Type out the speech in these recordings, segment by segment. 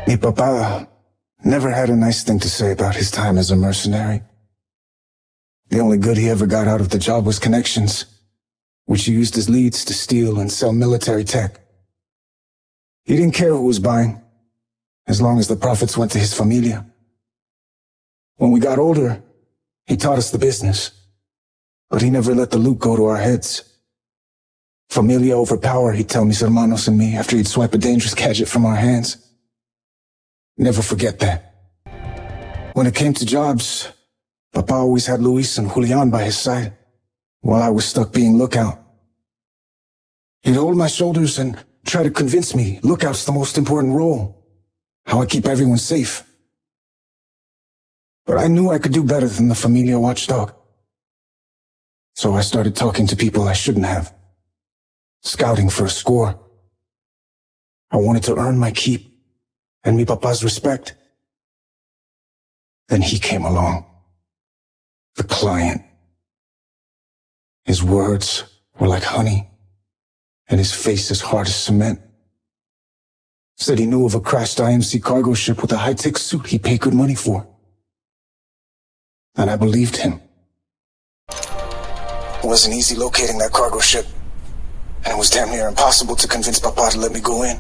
Mi papa never had a nice thing to say about his time as a mercenary. The only good he ever got out of the job was connections, which he used as leads to steal and sell military tech. He didn't care who was buying, as long as the profits went to his familia. When we got older, he taught us the business, but he never let the loot go to our heads. Familia over power, he'd tell mis hermanos and me after he'd swipe a dangerous gadget from our hands. Never forget that. When it came to jobs, Papa always had Luis and Julian by his side, while I was stuck being lookout. He'd hold my shoulders and try to convince me lookout's the most important role, how I keep everyone safe. But I knew I could do better than the familia watchdog. So I started talking to people I shouldn't have, scouting for a score. I wanted to earn my keep and mi papa's respect. Then he came along. The client. His words were like honey, and his face as hard as cement. Said he knew of a crashed IMC cargo ship with a high-tech suit he paid good money for. And I believed him. It wasn't easy locating that cargo ship, and it was damn near impossible to convince Papa to let me go in.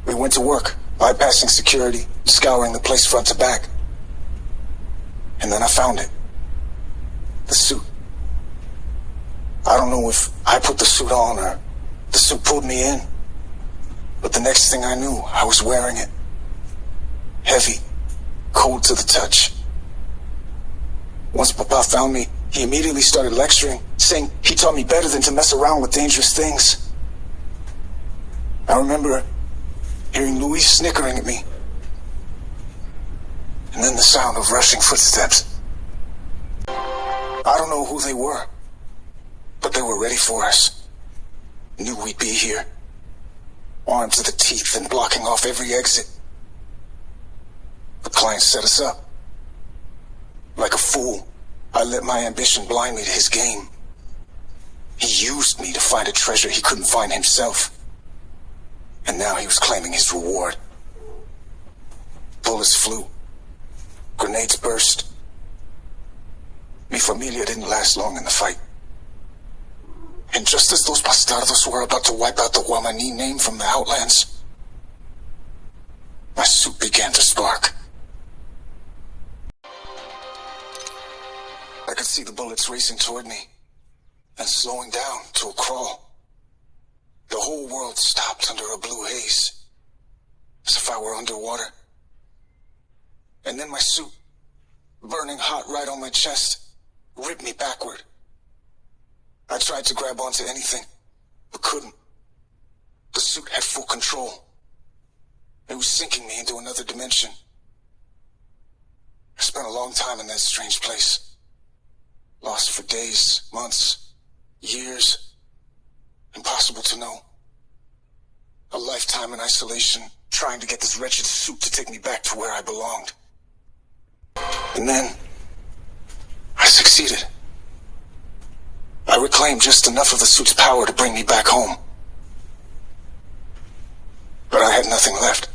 We went to work, bypassing security, scouring the place front to back. And then I found it. The suit. I don't know if I put the suit on or the suit pulled me in, but the next thing I knew, I was wearing it. Heavy, cold to the touch. Once Papa found me, he immediately started lecturing, saying he taught me better than to mess around with dangerous things. I remember hearing Luis snickering at me, and then the sound of rushing footsteps. I don't know who they were, but they were ready for us. Knew we'd be here, armed to the teeth and blocking off every exit. The client set us up. Like a fool, I let my ambition blind me to his game. He used me to find a treasure he couldn't find himself. And now he was claiming his reward. Bullets flew. Grenades burst. Mi familia didn't last long in the fight. And just as those bastardos were about to wipe out the Guamani name from the Outlands, my suit began to spark. I could see the bullets racing toward me, and slowing down to a crawl. The whole world stopped under a blue haze, as if I were underwater. And then my suit, burning hot right on my chest, ripped me backward. I tried to grab onto anything, but couldn't. The suit had full control. It was sinking me into another dimension. I spent a long time in that strange place. Lost for days, months, years. Impossible to know. A lifetime in isolation, trying to get this wretched suit to take me back to where I belonged. And then, I succeeded. I reclaimed just enough of the suit's power to bring me back home. But I had nothing left.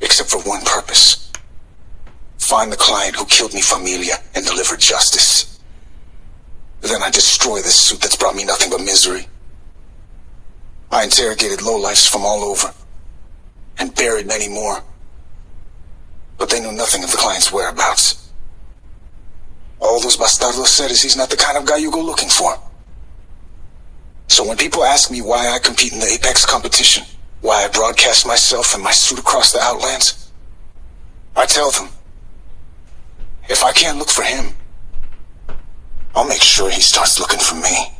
Except for one purpose. Find the client who killed mi familia and deliver justice. Then I destroy this suit that's brought me nothing but misery. I interrogated lowlifes from all over, and buried many more. But they knew nothing of the client's whereabouts. All those bastardos said is he's not the kind of guy you go looking for. So when people ask me why I compete in the Apex competition, why I broadcast myself and my suit across the Outlands, I tell them, if I can't look for him, I'll make sure he starts looking for me.